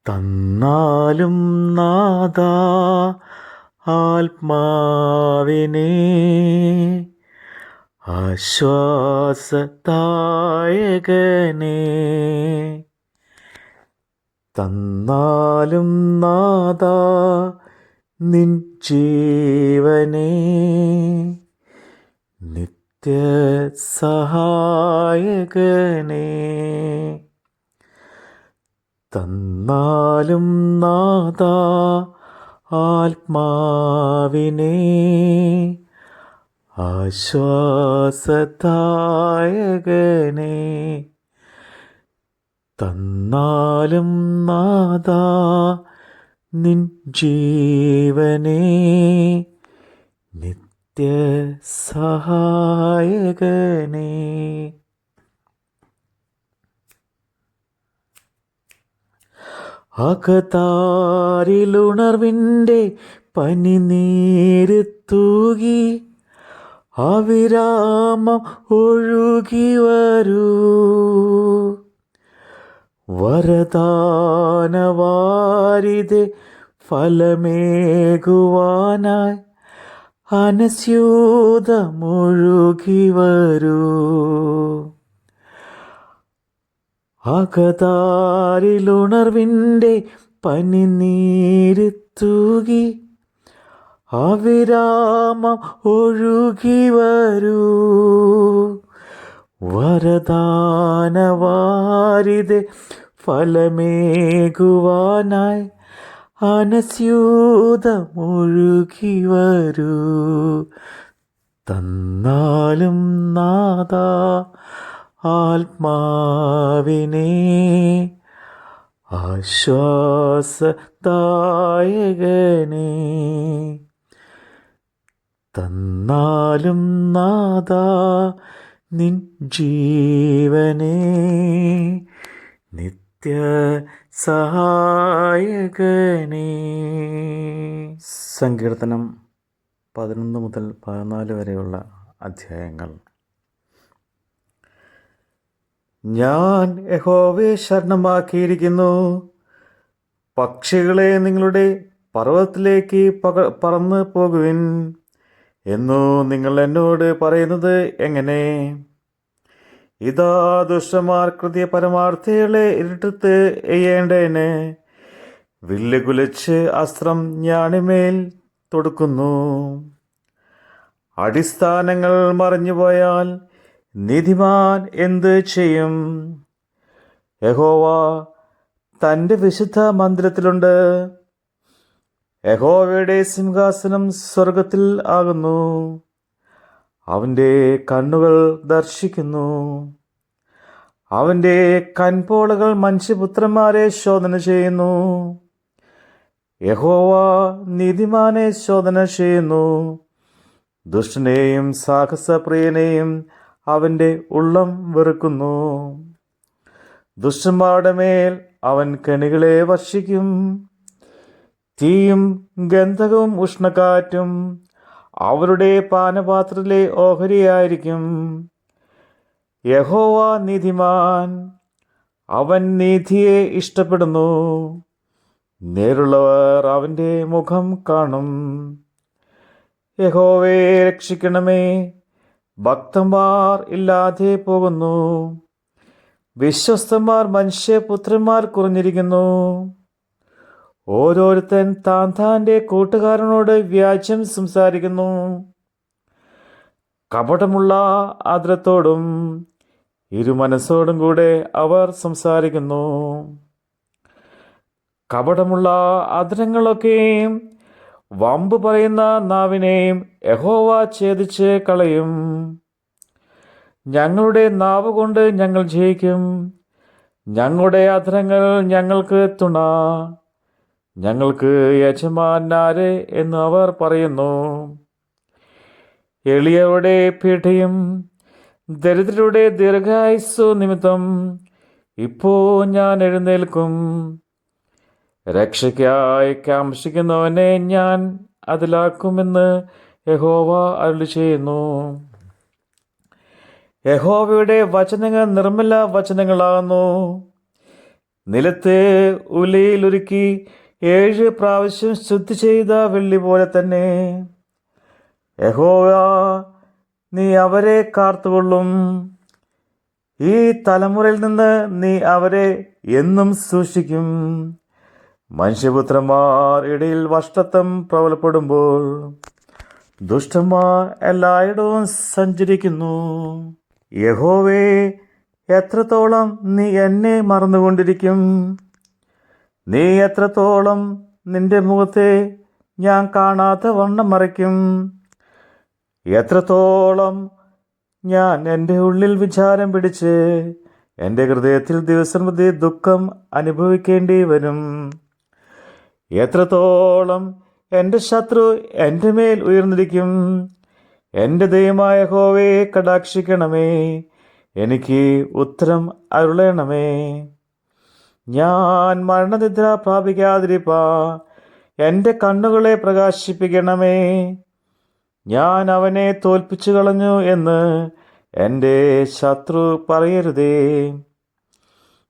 തന്നാലും നാഥാ ആത്മാവിനെ ആശ്വാസദായകനേ. തന്നാലും നാഥാ നിൻ ജീവനെ നിത്യസഹായകനേ. തന്നാലും നാഥാ ആത്മാവിനെ ആശ്വാസദായകനേ. തന്നാലും നാഥാ നിൻ ജീവനെ നിത്യസഹായകനേ. അകതാരിലുണർവിൻ്റെ പനിനീര് തൂകി അവിരാമം ഒഴുകി വരൂ. വരദാനവാരിതെ ഫലമേകുവാനായി അനസ്യൂതമൊഴുകി വരൂ. അകതാരിലുണർവിൻ്റെ പനിനീര് തൂകി അവിരാമം ഒഴുകി വരൂ. വരദാനവാരിതെ ഫലമേകുവാനായി അനസ്യൂതമൊഴുകി വരൂ. തന്നാലും നാഥാ ആത്മാവിനെ ആശ്വാസദായകനേ. തന്നാലും നാഥാ നിൻ ജീവനെ നിത്യസഹായകനേ. സങ്കീർത്തനം 11 മുതൽ 14 വരെയുള്ള അധ്യായങ്ങൾ. ഞാൻ യഹോവയെ ശരണമാക്കിയിരിക്കുന്നു. പക്ഷികളെ നിങ്ങളുടെ പർവ്വതത്തിലേക്ക് പറന്നു പോകുവിൻ എന്നു നിങ്ങൾ എന്നോട് പറയുന്നത് എങ്ങനെ? ഇതാ ദുഷ്ടന്മാർ കൃത്യ പരമാർത്ഥികളെ ഇരുട്ടത്ത് എയ്യേണ്ടതിന് വില്ല് കുലച്ച് അസ്ത്രം ഞാണിമേൽ തൊടുക്കുന്നു. അടിസ്ഥാനങ്ങൾ മറിഞ്ഞുപോയാൽ നീതിമാൻ എന്ത് ചെയ്യും? യഹോവ തൻ്റെ വിശുദ്ധ മന്ദിരത്തിലുണ്ട്. യഹോവയുടെ സിംഹാസനം സ്വർഗത്തിൽ ആകുന്നു. അവൻ്റെ കണ്ണുകൾ ദർശിക്കുന്നു. അവൻ്റെ കൺപോളകൾ മനുഷ്യപുത്രന്മാരെ ശോധന ചെയ്യുന്നു. യഹോവ നീതിമാനെ ശോധന ചെയ്യുന്നു. ദുഷ്ടനെയും സാഹസപ്രിയനെയും അവൻ്റെ ഉള്ളം വെറുക്കുന്നു. ദുഷ്ടന്മാരുടെ മേൽ അവൻ കെണികളെ വർഷിക്കും. തീയും ഗന്ധകവും ഉഷ്ണക്കാറ്റും അവരുടെ പാനപാത്രത്തിലെ ഓഹരിയായിരിക്കും. യഹോവ നീതിമാൻ, അവൻ നീതിയെ ഇഷ്ടപ്പെടുന്നു. നേരുള്ളവർ അവൻ്റെ മുഖം കാണും. യഹോവയെ രക്ഷിക്കണമേ, ഭക്തന്മാർ ഇല്ലാതെ പോകുന്നു. വിശ്വസ്തന്മാർ മനുഷ്യപുത്രന്മാർ കുറഞ്ഞിരിക്കുന്നു. ഓരോരുത്തൻ താൻ്റെ കൂട്ടുകാരനോട് വ്യാജ്യം സംസാരിക്കുന്നു. കപടമുള്ള ആദരത്തോടും ഇരുമനസ്സോടും കൂടെ അവർ സംസാരിക്കുന്നു. കപടമുള്ള ആദരങ്ങളൊക്കെയും വമ്പ് പറയുന്ന നാവിനെയും യഹോവ ഛേദിച്ച് കളയും. ഞങ്ങളുടെ നാവ് കൊണ്ട് ഞങ്ങൾ ജയിക്കും. ഞങ്ങളുടെ അധരങ്ങൾ ഞങ്ങൾക്ക് തുണ. ഞങ്ങൾക്ക് യജമാനാര് എന്ന് അവർ പറയുന്നു. എളിയവരുടെ പീഠയും ദരിദ്രരുടെ ദീർഘായുസ്സു നിമിത്തം ഇപ്പോൾ ഞാൻ എഴുന്നേൽക്കും. രക്ഷയ്ക്കായി കാംക്ഷിക്കുന്നവനെ ഞാൻ അതിലാക്കുമെന്ന് യഹോവ അരുളി ചെയ്യുന്നു. യഹോവയുടെ വചനങ്ങൾ നിർമ്മല വചനങ്ങളാകുന്നു. നിലത്തെ ഉലയിലൊരുക്കി 7 പ്രാവശ്യം ശുദ്ധി ചെയ്ത വെള്ളി പോലെ തന്നെ യഹോവ നീ അവരെ കാത്തുകൊള്ളും. ഈ തലമുറയിൽ നിന്ന് നീ അവരെ എന്നും സൂക്ഷിക്കും. മനുഷ്യപുത്രന്മാർ ഇടയിൽ വഷ്ടത്വം പ്രബലപ്പെടുമ്പോൾ ദുഷ്ടന്മാർ എല്ലായിടവും സഞ്ചരിക്കുന്നു. യഹോവേ, എത്രത്തോളം നീ എന്നെ മറന്നുകൊണ്ടിരിക്കും? നീ എത്രത്തോളം നിന്റെ മുഖത്തെ ഞാൻ കാണാത്ത വണ്ണം മറയ്ക്കും? എത്രത്തോളം ഞാൻ എൻ്റെ ഉള്ളിൽ വിചാരം പിടിച്ച് എൻ്റെ ഹൃദയത്തിൽ ദിവസംപ്രതി ദുഃഖം അനുഭവിക്കേണ്ടി വരും? എത്രത്തോളം എൻ്റെ ശത്രു എൻ്റെ മേൽ ഉയർന്നിരിക്കും? എൻ്റെ ദൈവമായ യഹോവയെ കടാക്ഷിക്കണമേ, എനിക്ക് ഉത്തരം അരുളണമേ. ഞാൻ മരണനിദ്ര പ്രാപിക്കാതിരിപ്പാ എൻ്റെ കണ്ണുകളെ പ്രകാശിപ്പിക്കണമേ. ഞാൻ അവനെ തോൽപ്പിച്ചു കളഞ്ഞു എന്ന് എൻ്റെ ശത്രു പറയരുതേ.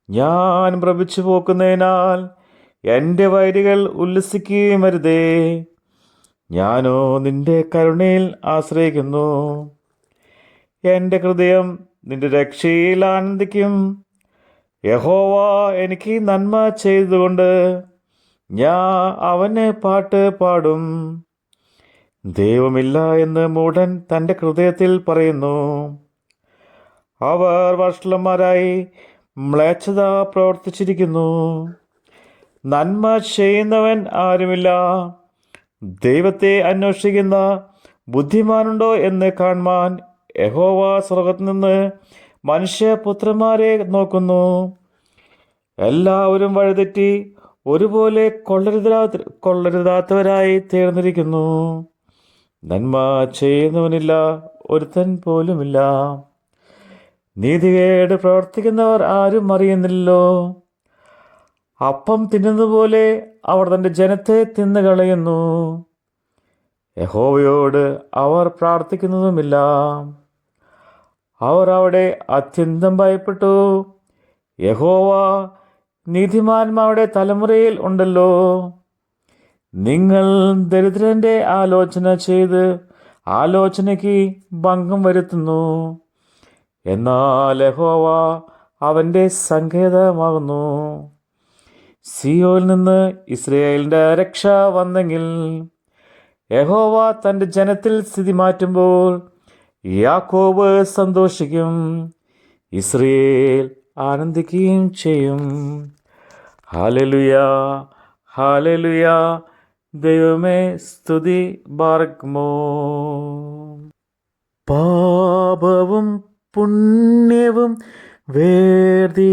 ഞാൻ ഭ്രമിച്ചു പോക്കുന്നതിനാൽ എൻ്റെ വൈരികൾ ഉല്ലസിക്കുകയും അരുതേ. ഞാനോ നിന്റെ കരുണയിൽ ആശ്രയിക്കുന്നു. എൻ്റെ ഹൃദയം നിന്റെ രക്ഷയിൽ ആനന്ദിക്കും. യഹോവ എനിക്ക് നന്മ ചെയ്തുകൊണ്ട് ഞാൻ അവന് പാട്ട് പാടും. ദൈവമില്ല എന്ന് മൂഢൻ തൻ്റെ ഹൃദയത്തിൽ പറയുന്നു. അവർ വഷളന്മാരായി മ്ലേച്ഛത പ്രവർത്തിച്ചിരിക്കുന്നു. നന്മ ചെയ്യുന്നവൻ ആരുമില്ല. ദൈവത്തെ അന്വേഷിക്കുന്ന ബുദ്ധിമാനുണ്ടോ എന്ന് കാണുവാൻ യഹോവ സ്വർഗ്ഗത്തിൽ നിന്ന് മനുഷ്യപുത്രന്മാരെ നോക്കുന്നു. എല്ലാവരും വഴിതെറ്റി ഒരുപോലെ കൊള്ളരുതാത്തവരായി തീർന്നിരിക്കുന്നു. നന്മ ചെയ്യുന്നവനില്ല, ഒരുത്തൻ പോലുമില്ല. നീതികേട് പ്രവർത്തിക്കുന്നവർ ആരും അറിയുന്നില്ലല്ലോ. അപ്പം തിന്നുന്നതുപോലെ അവർ തൻ്റെ ജനത്തെ തിന്നുകളയുന്നു. യഹോവയോട് അവർ പ്രാർത്ഥിക്കുന്നതുമില്ല. അവർ അവിടെ അത്യന്തം ഭയപ്പെട്ടു. യഹോവ നീതിമാന്മാരുടെ തലമുറയിൽ ഉണ്ടല്ലോ. നിങ്ങൾ ദരിദ്രന്റെ ആലോചന ചെയ്ത് ആലോചനയ്ക്ക് ഭംഗം വരുത്തുന്നു. എന്നാൽ യഹോവ അവൻ്റെ സങ്കേതമാകുന്നു. സിയോനിൽ നിന്ന് ഇസ്രായേലിൻ്റെ രക്ഷ വന്നെങ്കിൽ യഹോവ തൻ്റെ ജനത്തിൽ സ്ഥിതി മാറ്റുമ്പോൾ യാക്കോബ് സന്തോഷിക്കും, ഇസ്രായേൽ ആനന്ദിക്കുകയും ചെയ്യും. Hallelujah, hallelujah. ദൈവമേ സ്തുതി. ബാറക്കുമോ. പാപവും പുണ്യവും വേർതിരിച്ചേകുന്ന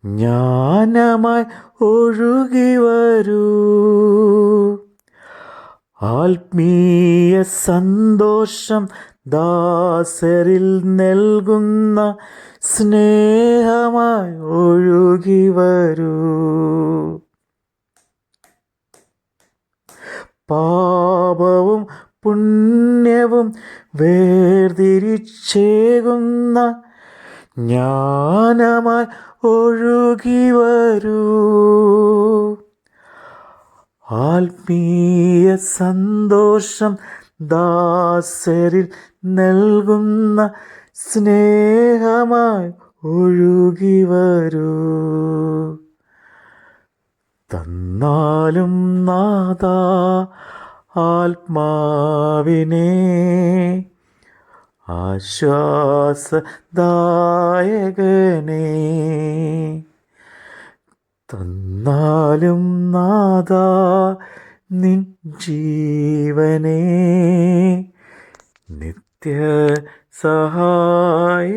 ജ്ഞാനമായി ഒഴുകി വരൂ. ആത്മീയ സന്തോഷം ദാസരിൽ നൽകുന്ന സ്നേഹമായി ഒഴുകി വരൂ. പാപവും പുണ്യവും വേർതിരിച്ചേകുന്ന ജ്ഞാനമായി ഒഴുകി വരൂ. ആത്മീയ സന്തോഷം ദാസരിൽ നൽകുന്ന സ്നേഹമായി ഒഴുകി വരൂ. തന്നാലും നാഥാ ആത്മാവിനെ ആശ്വാസദായകനേ. തന്നാലും നാഥാ നിൻ ജീവനേ നിത്യ സഹായകനേ.